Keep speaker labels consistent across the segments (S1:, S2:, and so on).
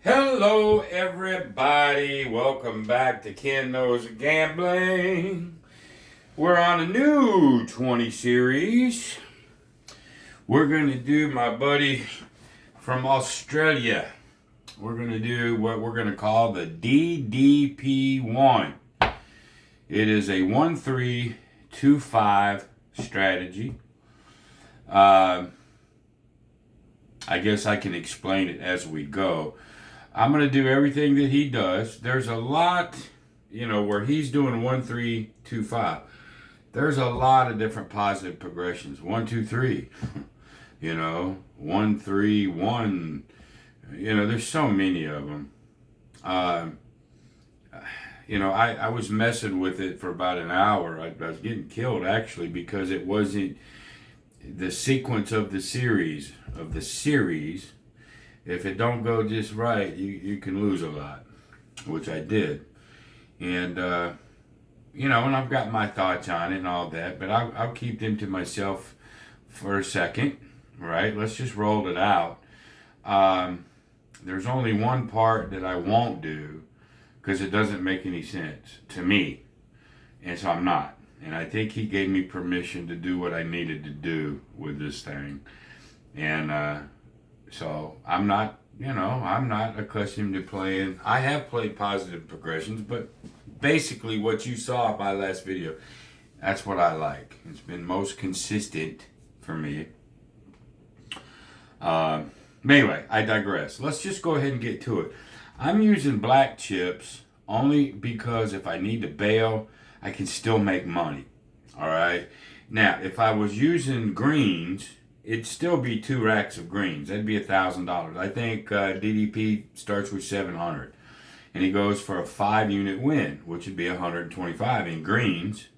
S1: Hello, everybody. Welcome back to Ken Knows Gambling. We're on a new 20 series. We're going to do my buddy from Australia. We're going to do what we're going to call the DDP1. It is a 1-3-2-5 strategy. I guess I can explain it as we go. I'm going to do everything that he does. There's a lot, where he's doing 1-3-2-5. There's a lot of different positive progressions. 1-2-3, 1-3-1. There's so many of them. I was messing with it for about an hour. I was getting killed actually because it wasn't the sequence of the series. If it don't go just right, you can lose a lot, which I did. And, and I've got my thoughts on it and all that, but I'll keep them to myself for a second, right? Let's just roll it out. There's only one part that I won't do because it doesn't make any sense to me, and so I'm not. And I think he gave me permission to do what I needed to do with this thing. And, so I'm not accustomed to playing. I have played positive progressions, but basically what you saw in my last video, that's what I like. It's been most consistent for me. Anyway, I digress. Let's just go ahead and get to it. I'm using black chips only because if I need to bail, I can still make money. All right. Now, if I was using greens, it'd still be 2 racks of greens. That'd be $1,000. I think DDP starts with 700, and he goes for a 5-unit win, which would be 125 in greens,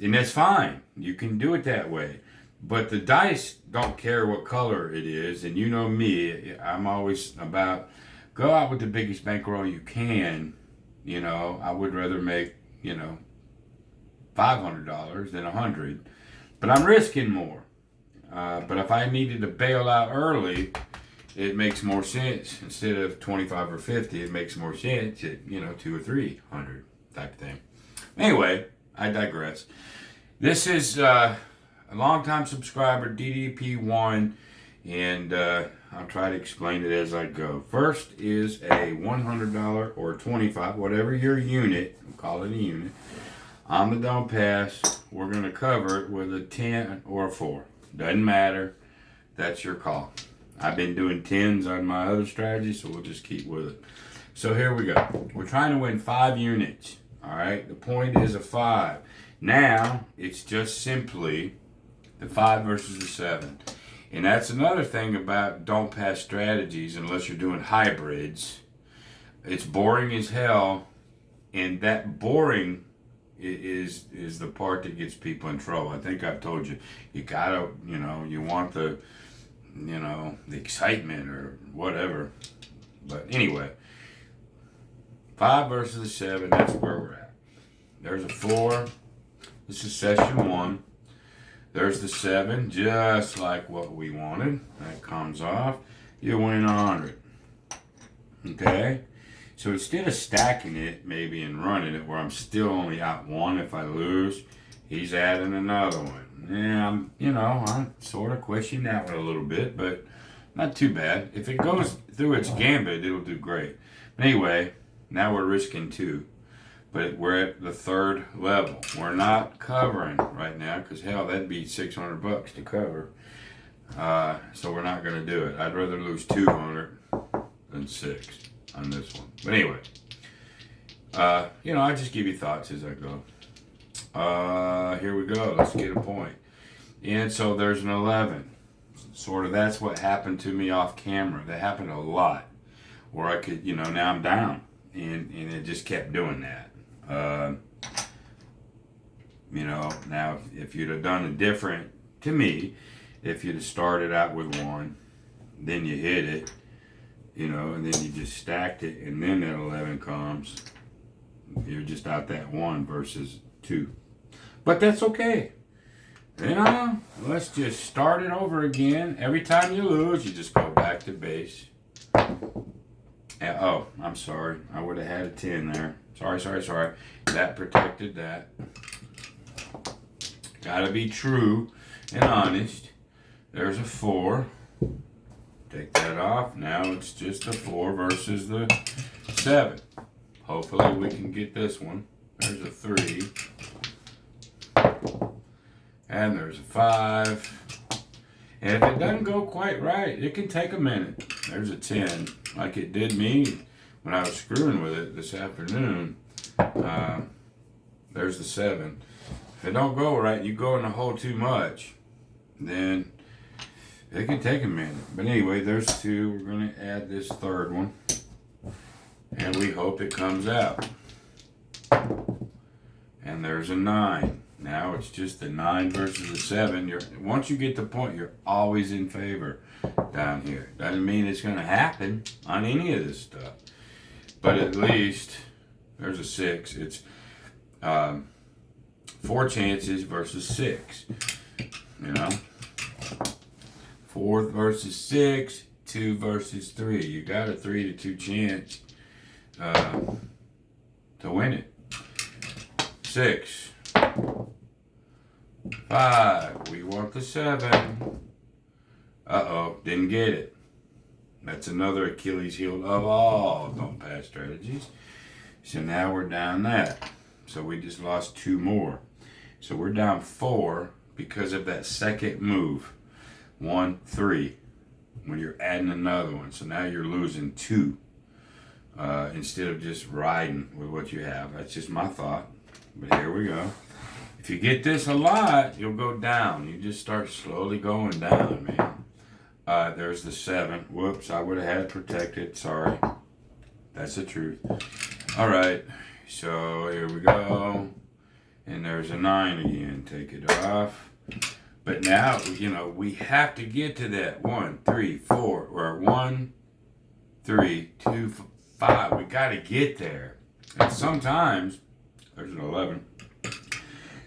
S1: and that's fine. You can do it that way. But the dice don't care what color it is, and you know me, I'm always about go out with the biggest bankroll you can. I would rather make $500 than $100, but I'm risking more. But if I needed to bail out early, it makes more sense. Instead of 25 or 50, it makes more sense at, 200 or 300 type of thing. Anyway, I digress. This is a longtime subscriber, DDP1, and I'll try to explain it as I go. First is a $100 or $25, whatever your unit, we'll call it a unit, on the don't pass. We're going to cover it with a 10 or a 4. Doesn't matter. That's your call. I've been doing 10s on my other strategy, so we'll just keep with it. So here we go. We're trying to win 5 units. All right? The point is a 5. Now, it's just simply the 5 versus the 7. And that's another thing about don't pass strategies unless you're doing hybrids. It's boring as hell, and that boring is the part that gets people in trouble. I think I've told you, you gotta, you want the excitement or whatever. But anyway, 5 versus a 7, that's where we're at. There's a 4. This is session 1. There's the 7, just like what we wanted. That comes off. You win 100. Okay? So instead of stacking it, maybe, and running it, where I'm still only out 1 if I lose, he's adding another one. Yeah, I sort of question that one a little bit, but not too bad. If it goes through its gambit, it'll do great. Anyway, now we're risking 2, but we're at the 3rd level. We're not covering right now, because hell, that'd be $600 to cover. So we're not going to do it. I'd rather lose 200 than 6. On this one. But anyway, I just give you thoughts as I go. Here we go. Let's get a point. And so there's an 11. Sort of that's what happened to me off camera. That happened a lot. Where I could, now I'm down. And it just kept doing that. Now if you'd have done it different, to me, if you'd have started out with 1, then you hit it, and then you just stacked it, and then that 11 comes. You're just out that 1 versus 2. But that's okay. Let's just start it over again. Every time you lose, you just go back to base. Oh, I'm sorry. I would have had a 10 there. Sorry. That protected that. Gotta be true and honest. There's a 4. Take that off. Now it's just a 4 versus the 7. Hopefully we can get this one. There's a 3. And there's a 5. And if it doesn't go quite right, it can take a minute. There's a 10, like it did me when I was screwing with it this afternoon. There's the 7. If it don't go right, you go in the hole too much, then it can take a minute. But anyway, there's 2. We're going to add this third one. And we hope it comes out. And there's a 9. Now it's just the 9 versus the 7. Once you get the point, you're always in favor down here. Doesn't mean it's going to happen on any of this stuff. But at least there's a 6. It's 4 chances versus 6. You know? 4 versus 6, 2 versus 3. You got a 3 to 2 chance to win it. 6. 5. We want the 7. Uh-oh, didn't get it. That's another Achilles heel of all don't pass strategies. So now we're down that. So we just lost 2 more. So we're down 4 because of that second move. 1, 3. When you're adding another one. So now you're losing 2. Instead of just riding with what you have. That's just my thought. But here we go. If you get this a lot, you'll go down. You just start slowly going down, man. There's the 7. Whoops, I would have had it protected. Sorry. That's the truth. All right. So here we go. And there's a 9 again. Take it off. But now, you know, we have to get to that 1, 3, 4, or 1, 3, 2, 5. We got to get there. And sometimes, there's an 11.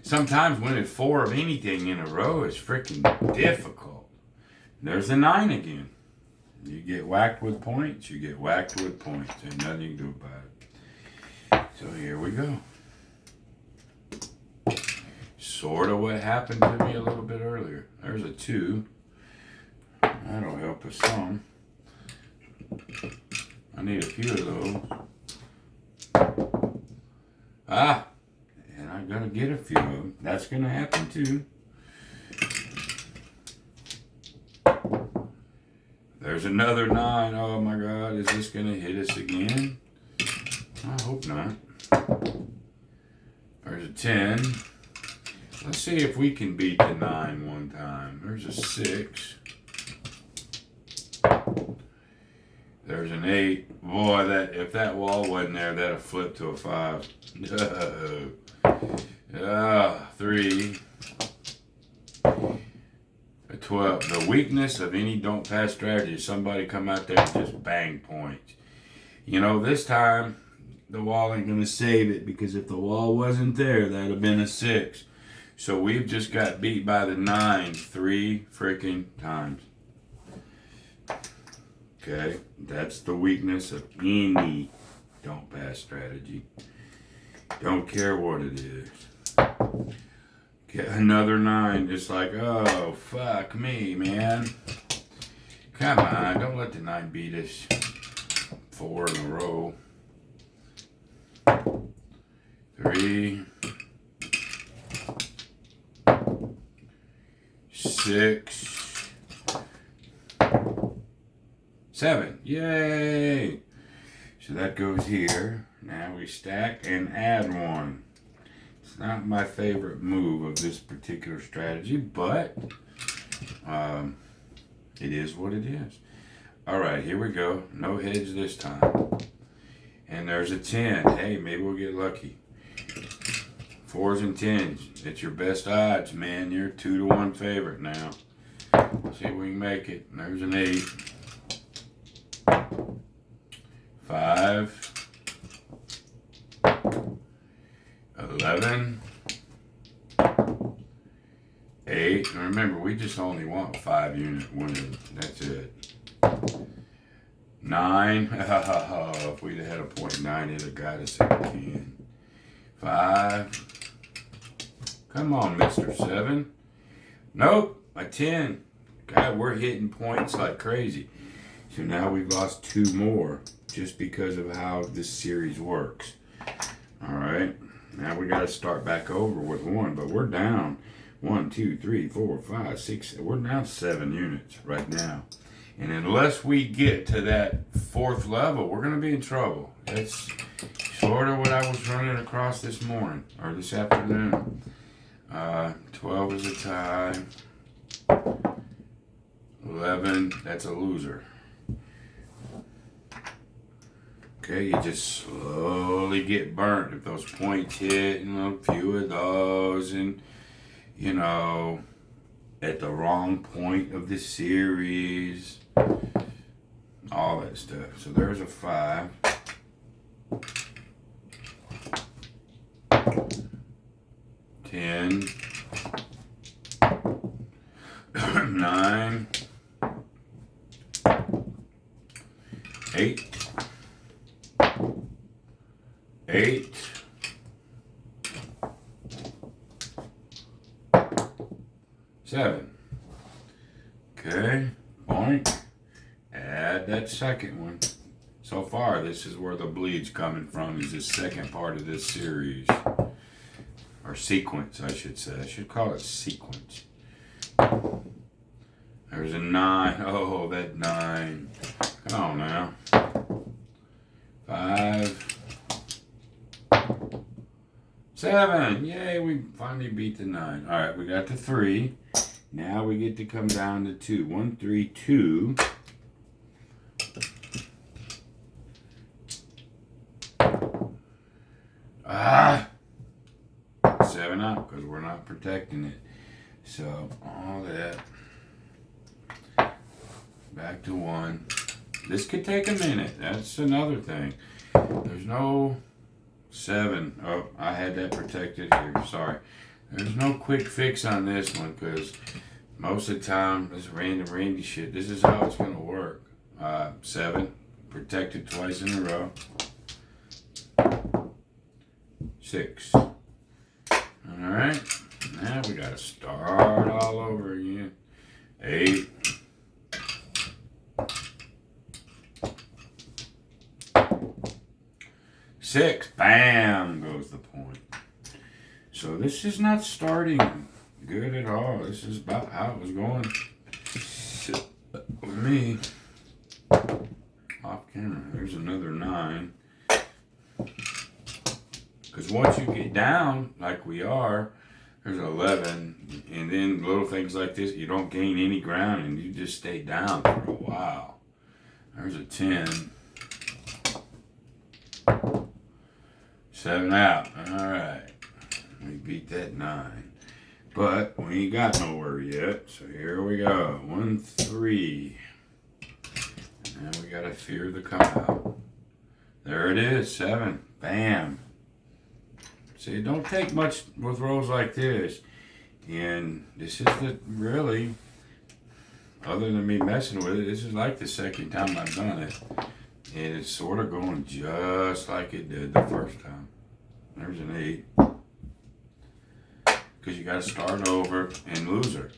S1: Sometimes winning 4 of anything in a row is freaking difficult. There's a 9 again. You get whacked with points, you get whacked with points. Ain't nothing you can do about it. So here we go. Sort of what happened to me a little bit earlier. There's a 2. That'll help us some. I need a few of those. Ah! And I'm going to get a few of them. That's going to happen too. There's another 9. Oh my God. Is this going to hit us again? I hope not. There's a 10. Let's see if we can beat the 9 one time. There's a 6. There's an 8. Boy, that if that wall wasn't there, that'd have flipped to a 5. 3. A 12. The weakness of any don't pass strategy is somebody come out there and just bang points. You know, this time the wall ain't gonna save it because if the wall wasn't there, that'd have been a 6. So we've just got beat by the 9 3 freaking times. Okay, that's the weakness of any don't pass strategy. Don't care what it is. Get another 9, just like, oh, fuck me, man. Come on, don't let the 9 beat us 4 in a row. 3. 6. 7. Yay! So that goes here. Now we stack and add 1. It's not my favorite move of this particular strategy, but it is what it is. Alright, here we go. No heads this time. And there's a 10. Hey, maybe we'll get lucky. 4s and 10s. It's your best odds, man. You're 2 to 1 favorite now. See if we can make it. There's an 8. 5. 11. 8. And remember, we just only want 5 unit winners. That's it. 9. If we'd have had a .9, it'd have got us at 10. 5. Come on, Mr. 7. Nope, a 10. God, we're hitting points like crazy. So now we've lost 2 more just because of how this series works. All right, now we got to start back over with 1, but we're down 1, 2, 3, 4, 5, 6. We're down 7 units right now. And unless we get to that 4th level, we're going to be in trouble. That's sort of what I was running across this morning, or this afternoon. 12 is a tie. 11, that's a loser. Okay, you just slowly get burnt if those points hit, a few of those, and, at the wrong point of the series. All that stuff. So there's a 5. 10. 9. 8. 8. 7. Okay, point. Add that second one. So far, this is where the bleed's coming from, is the second part of this series. Or sequence, I should say. I should call it sequence. There's a 9. Oh, that 9. Come on now. 5. 7. Yay, we finally beat the 9. All right, we got the 3. Now we get to come down to 2. 1, 3, 2. Ah! 7 out because we're not protecting it. So, all that. Back to 1. This could take a minute. That's another thing. There's no 7. Oh, I had that protected here. Sorry. There's no quick fix on this one because most of the time, this random Randy shit, this is how it's going to work. 7. Protected twice in a row. 6. Alright. Now we got to start all over again. 8. 6. Bam! Goes the point. So this is not starting good at all. This is about how it was going with me. Off camera. There's another 9. Because once you get down, like we are, there's 11. And then little things like this, you don't gain any ground and you just stay down for a while. There's a 10. 7 out. Alright. We beat that 9. But we ain't got nowhere yet. So here we go. 1, 3. And we gotta fear the come out. There it is. 7. Bam. See, it don't take much with rolls like this. And this is the really, other than me messing with it, this is like the second time I've done it. And it's sort of going just like it did the first time. There's an 8. Because you got to start over and loser.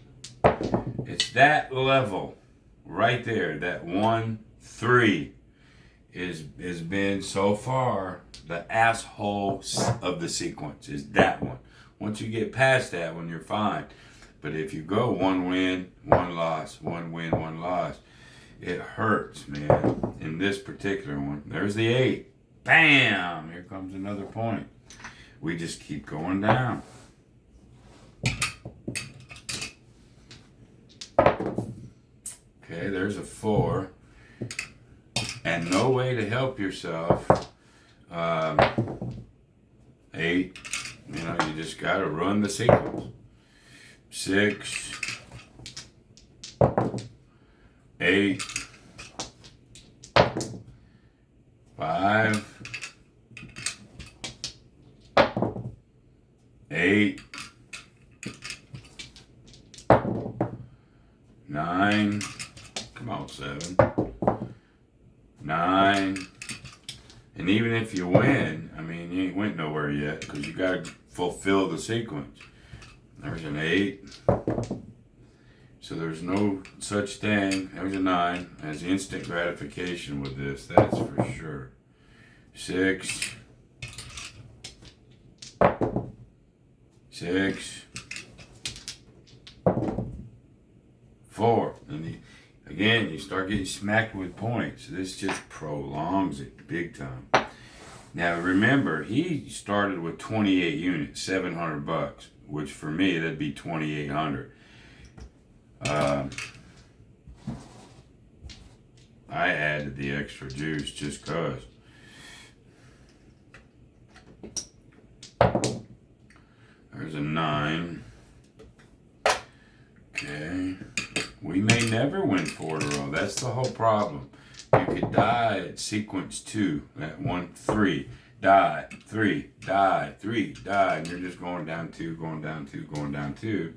S1: It's that level right there. That 1, 3 has been so far the asshole of the sequence. Is that one. Once you get past that one, you're fine. But if you go 1 win, 1 loss, 1 win, 1 loss, it hurts, man. In this particular one, there's the 8. Bam! Here comes another point. We just keep going down. Okay, there's a 4. And no way to help yourself. 8. You just got to run the sequence. 6. 8. 5. 8. 9. Come on, 7. And even if you win, I mean, you ain't went nowhere yet because you got to fulfill the sequence. There's an 8. So there's no such thing, there's a 9, as instant gratification with this, that's for sure. 6. 6. 4. And again, you start getting smacked with points. This just prolongs it big time. Now remember, he started with 28 units, $700, which for me that'd be 2,800. I added the extra juice just cause. There's a 9. Okay. We may never win 4 in a row. That's the whole problem. You could die at sequence 2. That 1, 3, die, 3, die, 3, die, and you're just going down 2, going down 2, going down 2.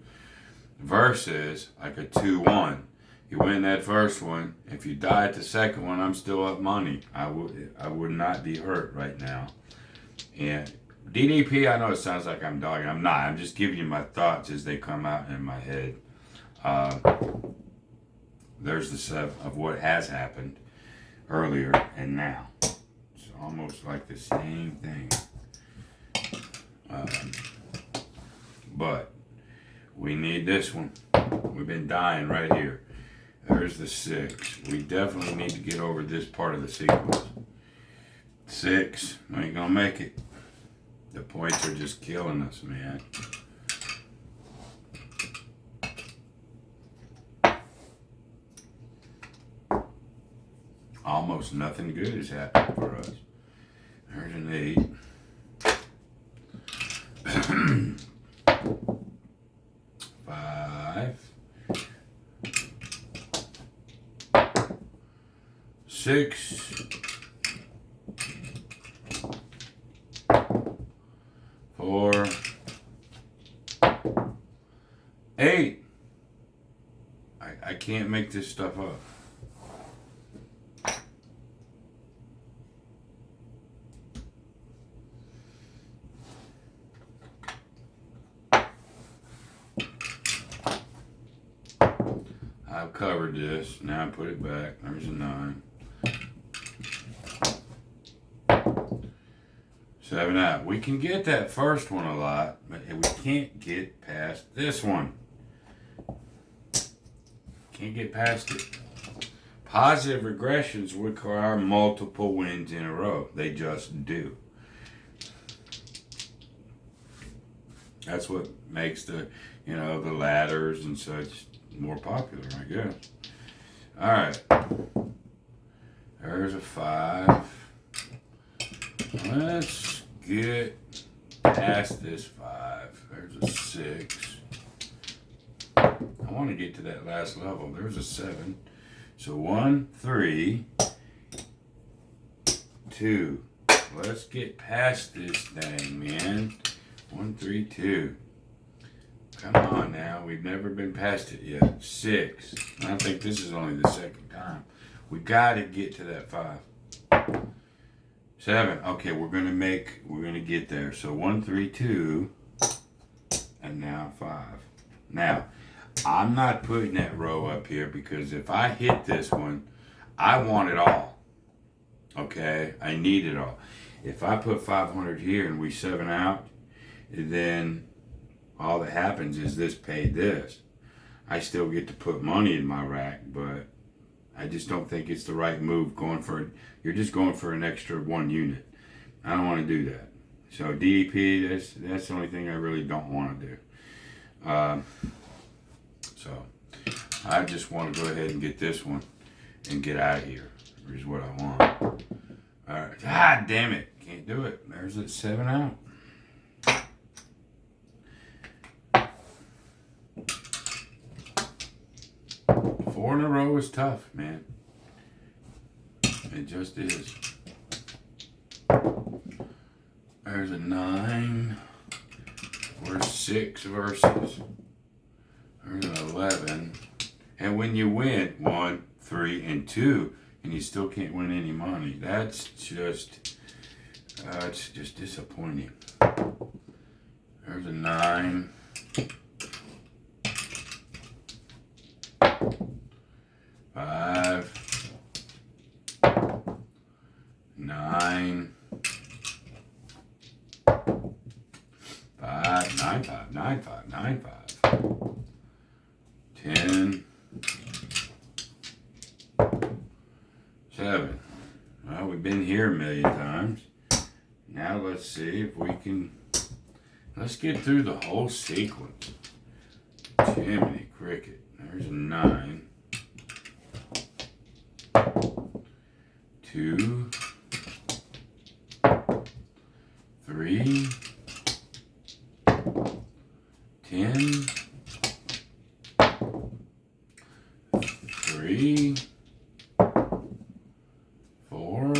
S1: Versus like a 2-1. You win that first one. If you die at the second one, I'm still up money. I would not be hurt right now. And DDP, I know it sounds like I'm dogging. I'm not. I'm just giving you my thoughts as they come out in my head. There's the 7 of what has happened earlier and now. It's almost like the same thing. But we need this one. We've been dying right here. There's the 6. We definitely need to get over this part of the sequence. 6. We ain't gonna make it. The points are just killing us, man. Almost nothing good has happened for us. There's an 8. 5. 6. 4. 8. I can't make this stuff up. I've covered this. Now I put it back. There's a 9. 7 out. We can get that first one a lot, but we can't get past this one. Can't get past it. Positive regressions require multiple wins in a row. They just do. That's what makes the, the ladders and such more popular, I guess. All right. There's a 5. Let's get past this 5. There's a 6. I want to get to that last level. There's a 7. So 1, 3, 2. Let's get past this thing, man. 1, 3, 2. Come on now. We've never been past it yet. 6. I think this is only the second time. We got to get to that 5. 7. Okay, we're gonna get there. So 1, 3, 2, and now 5. Now, I'm not putting that row up here because if I hit this one, I want it all. Okay, I need it all. If I put 500 here and we 7 out, then all that happens is this paid this. I still get to put money in my rack, but I just don't think it's the right move you're just going for an extra 1 unit. I don't want to do that. So DDP, that's the only thing I really don't want to do. So I just want to go ahead and get this one and get out of here. Here's what I want. All right. God damn it. Can't do it. There's that 7 out. Four in a row is tough, man. It just is. There's a 9. We're 6 verses. There's an 11. And when you win 1, 3, and 2, and you still can't win any money, that's just It's just disappointing. There's a 9. 5. 9. 5. 9, 5, 9, 5, 9, 5. 10. 7. Well, we've been here a million times. Now let's see if we can, let's get through the whole sequence. Jiminy cricket. There's a 9. 2. 3. 10. 3. 4.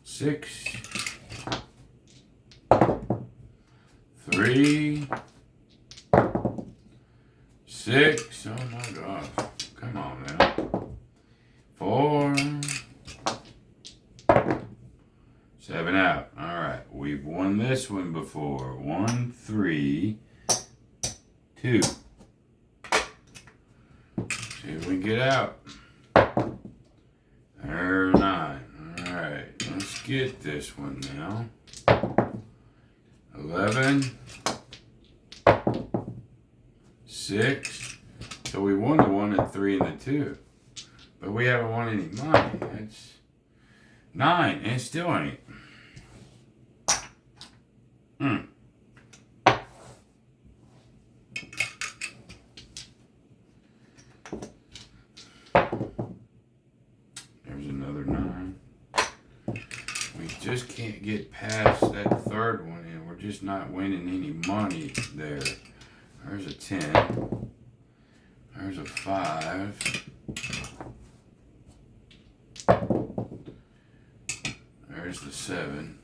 S1: 6. 3. 6. Oh my gosh. Come on now. 4. 7 out. Alright. We've won this one before. 1, 3, 2. See if we can get out. There's 9. Alright. Let's get this one now. 11. 6. So we won the 1 and 3 and the 2. But we haven't won any money. That's 9 and it still ain't. There's another 9. We just can't get past that third one and we're just not winning any money there. There's a 10. There's a 5. There's the 7.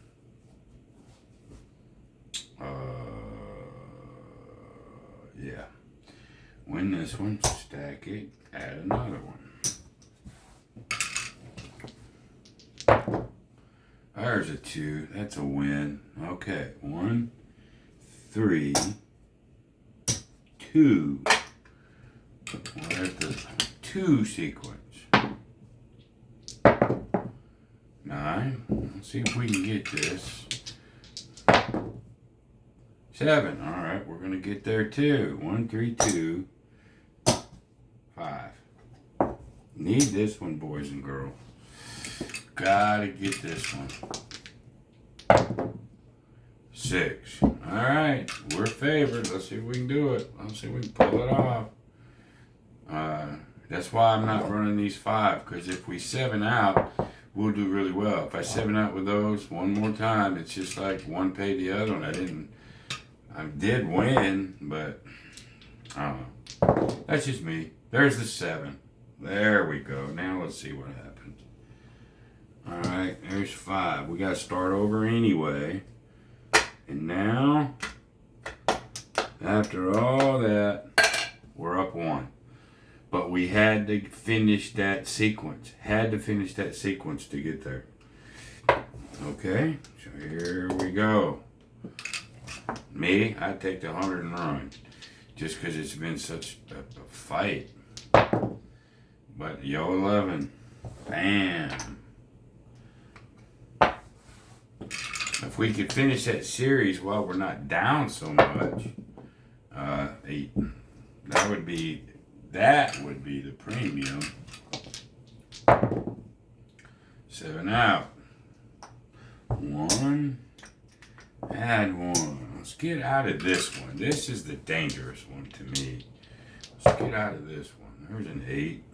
S1: Yeah. Win this one, stack it, add another one. There's a 2. That's a win. Okay. 1, 3, 2. We're at the 2 sequence. 9. Let's see if we can get this. 7. All right, we're gonna get there too. 1, 3, 2, 5. Need this one, boys and girls. Gotta get this one. 6. All right, we're favored. Let's see if we can do it. Let's see if we can pull it off. That's why I'm not running these 5, because if we 7 out, we'll do really well. If I 7 out with those one more time, it's just like one paid the other one. I did win, but I don't know. That's just me. There's the 7. There we go. Now let's see what happens. All right, there's 5. We got to start over anyway. And now, after all that, we're up 1. But we had to finish that sequence. Had to finish that sequence to get there. Okay, so here we go. Me, I'd take the 109. Just because it's been such a fight. But yo 11. Bam. If we could finish that series while we're not down so much, 8. That would be the premium. 7 out. 1. Add 1. Let's get out of this one. This is the dangerous one to me. Let's get out of this one. There's an 8.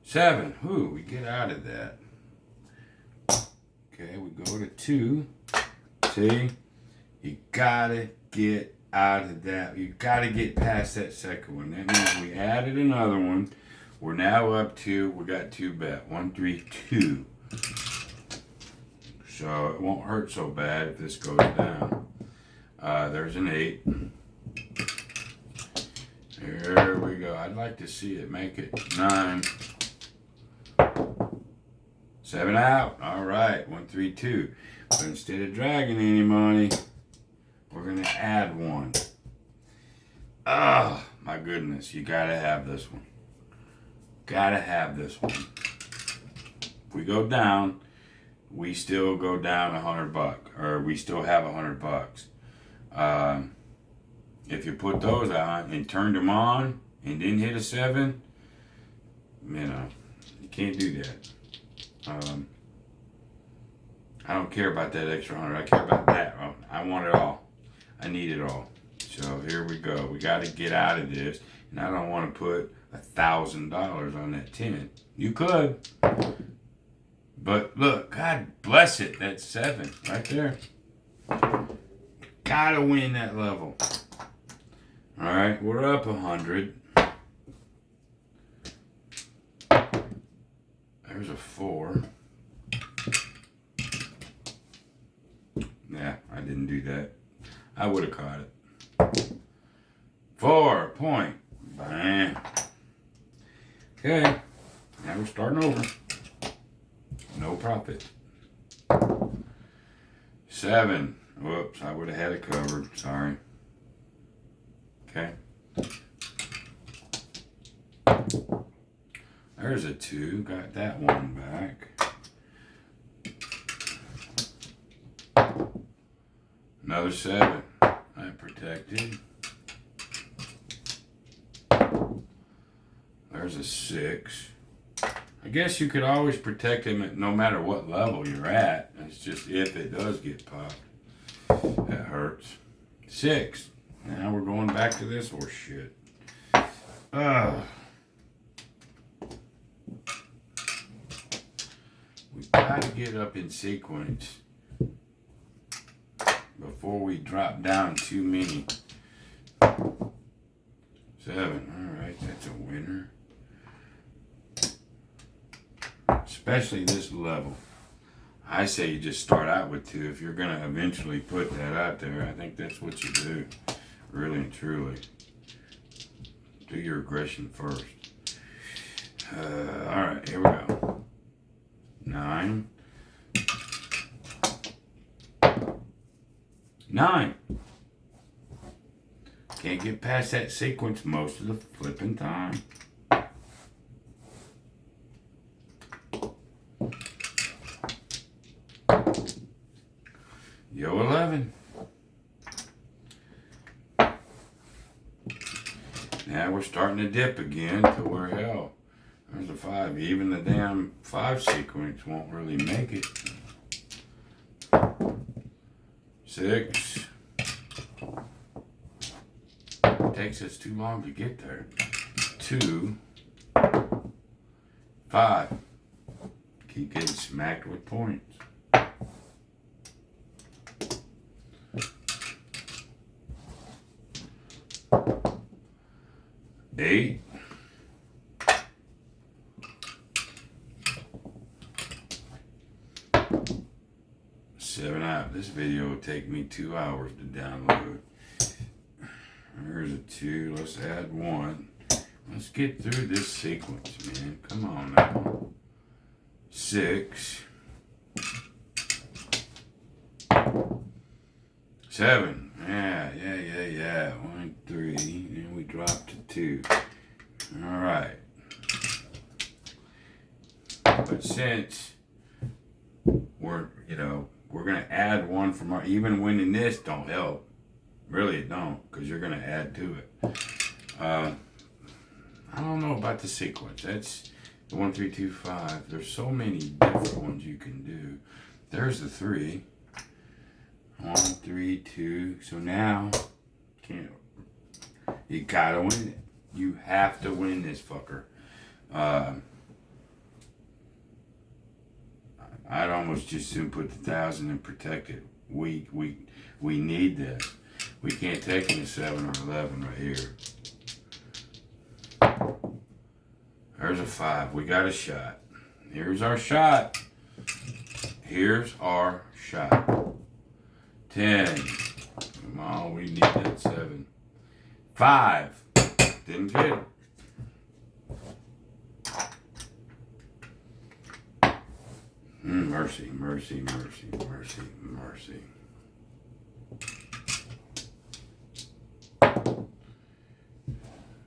S1: 7. Ooh, we get out of that. Okay, we go to 2. See? You gotta get out of that. You gotta get past that second one. That means we added another one. We're now up to, we got 2 bet. 1, 3, 2. So it won't hurt so bad if this goes down. There's an 8. Here we go. I'd like to see it make it 9. 7 out. All right. 1, 3, 2. But instead of dragging any money, we're going to add 1. Oh, my goodness. You got to have this one. Got to have this one. If we go down, we still go down $100, or we still have $100. If you put those on and turned them on and didn't hit a 7, you can't do that. I don't care about that extra 100. I care about that. I want it all. I need it all. So here we go. We got to get out of this, and I don't want to put $1,000 on that 10. You could. But look, God bless it, that's 7 right there. Gotta win that level. Alright, we're up 100. There's a 4. Yeah, I didn't do that. I would have caught it. 4 point. Bam. Okay, now we're starting over. No profit. 7. Whoops, I would have had it covered. Sorry. Okay. There's a 2. Got that one back. Another 7. I protected. There's a 6. I guess you could always protect him at no matter what level you're at. It's just if it does get popped. That hurts. 6. Now we're going back to this horse shit. We gotta get up in sequence before we drop down too many. 7. Alright, that's a winner. Especially this level. I say you just start out with 2. If you're going to eventually put that out there, I think that's what you do. Really and truly. Do your aggression first. Alright, here we go. 9. 9. Can't get past that sequence most of the flipping time. Yo, 11. Now we're starting to dip again to where, hell, there's a 5. Even the damn 5 sequence won't really make it. 6. It takes us too long to get there. 2. 5. Keep getting smacked with points. 8. 7 out. This video will take me 2 hours to download. There's a 2. Let's add 1. Let's get through this sequence, man. Come on now. 6. 7. Yeah. 1, 3. And we drop to 2. Alright. But since we're going to add 1 from our, even winning this don't help. Really it don't, because you're going to add to it. I don't know about the sequence. That's the 1, 3, 2, 5. There's so many different ones you can do. There's the 3. 1, 3, 2. So now, you gotta win it. You have to win this fucker. I'd almost just soon put the 1,000 and protect it. We need this. We can't take any 7 or 11 right here. There's a 5. We got a shot. Here's our shot. Here's our shot. 10. Come on, we need that 7. 5. Didn't get it. Mercy, mercy, mercy, mercy, mercy.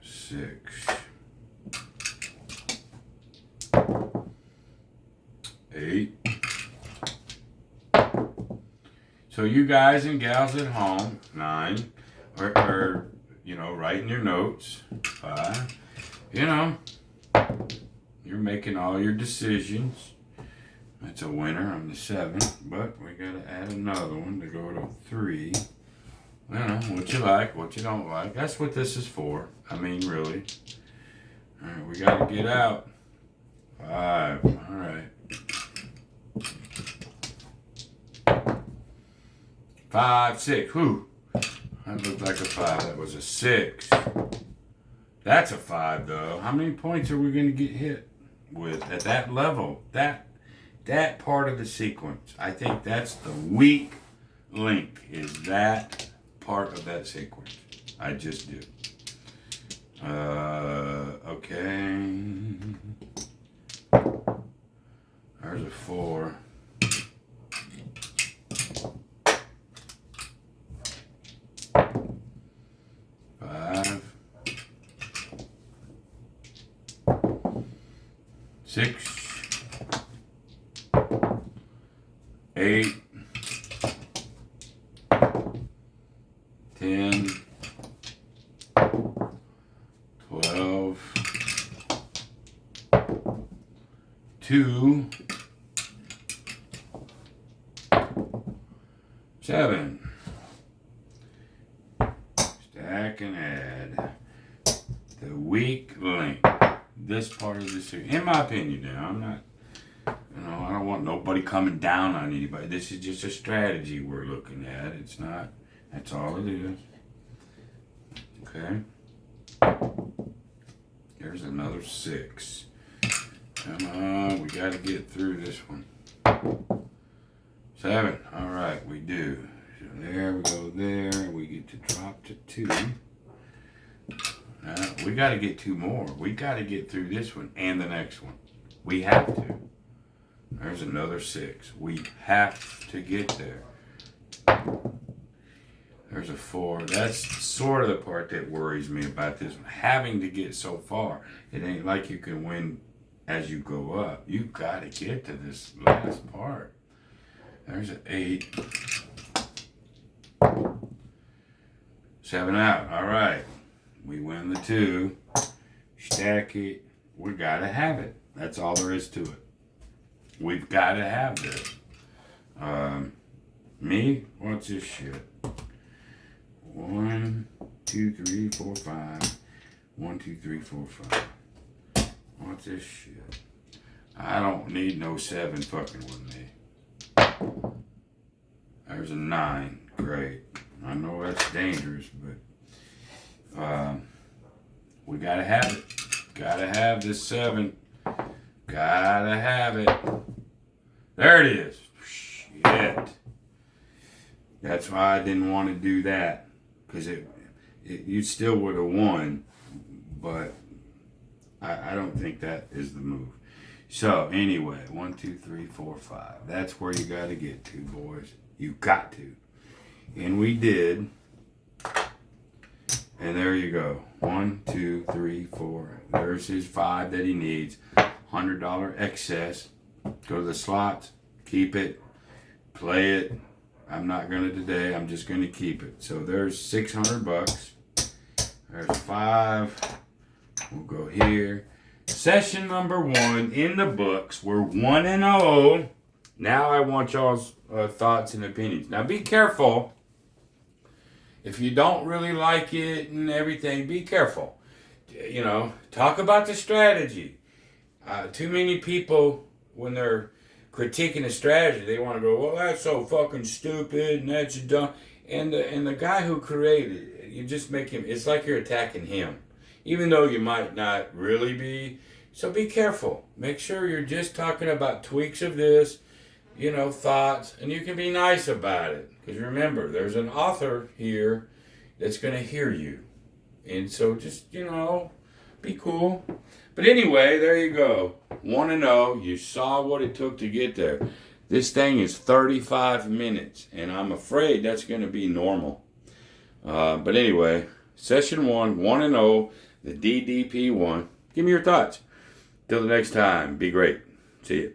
S1: Six. 8. So you guys and gals at home, 9, or you know, writing your notes. 5. You know, you're making all your decisions. That's a winner on the 7, but we gotta add another one to go to 3. You know, what you like, what you don't like. That's what this is for. I mean, really. Alright, we gotta get out. 5. Alright. 5, 6. Whew. That looked like a 5. That was a 6. That's a 5, though. How many points are we gonna get hit with at that level? That part of the sequence. I think that's the weak link, is that part of that sequence. I just do. Okay. There's a 4. 5. 6. 8, 10, 12, 2, 7. Stack and add. The weak link. This part of the series. In my opinion, now, I'm not, you know, I don't want nobody coming down on anybody. This is just a strategy we're looking at. It's not, that's all it is. Okay. There's another 6. Come on, we got to get through this one. 7. All right, we do. So there we go there. We get to drop to 2. We got to get 2 more. We got to get through this one and the next one. We have to. There's another 6. We have to get there. There's a 4. That's sort of the part that worries me about this one. Having to get so far. It ain't like you can win as you go up. You got to get to this last part. There's an 8. 7 out. All right. We win the 2. Stack it. We got to have it. That's all there is to it. We've got to have this. Me? What's this shit? 1, 2, 3, 4, 5. 1, 2, 3, 4, 5. What's this shit? I don't need no 7 fucking with me. There's a 9. Great. I know that's dangerous, but we gotta have it. Gotta have this 7. Gotta have it. There it is. Shit. That's why I didn't want to do that, because you still would have won, but I don't think that is the move. So anyway, 1, 2, 3, 4, 5. That's where you got to get to, boys. You got to. And we did. And there you go. 1, 2, 3, 4. There's his 5 that he needs. $100 excess. Go to the slots. Keep it. Play it. I'm not going to today. I'm just going to keep it. So there's $600. There's 5. We'll go here. Session number 1 in the books. We're 1-0. Now I want y'all's thoughts and opinions. Now be careful. If you don't really like it and everything, be careful. You know, talk about the strategy. Too many people, when they're critiquing a strategy, they want to go, well, that's so fucking stupid and that's dumb. And the guy who created it, you just make him, it's like you're attacking him. Even though you might not really be. So be careful. Make sure you're just talking about tweaks of this, you know, thoughts, and you can be nice about it. Because remember, there's an author here that's going to hear you. And so just, be cool. But anyway, there you go. 1-0. You saw what it took to get there. This thing is 35 minutes, and I'm afraid that's going to be normal. But anyway, session 1, 1-0, the DDP1. Give me your thoughts. Till the next time, be great. See you.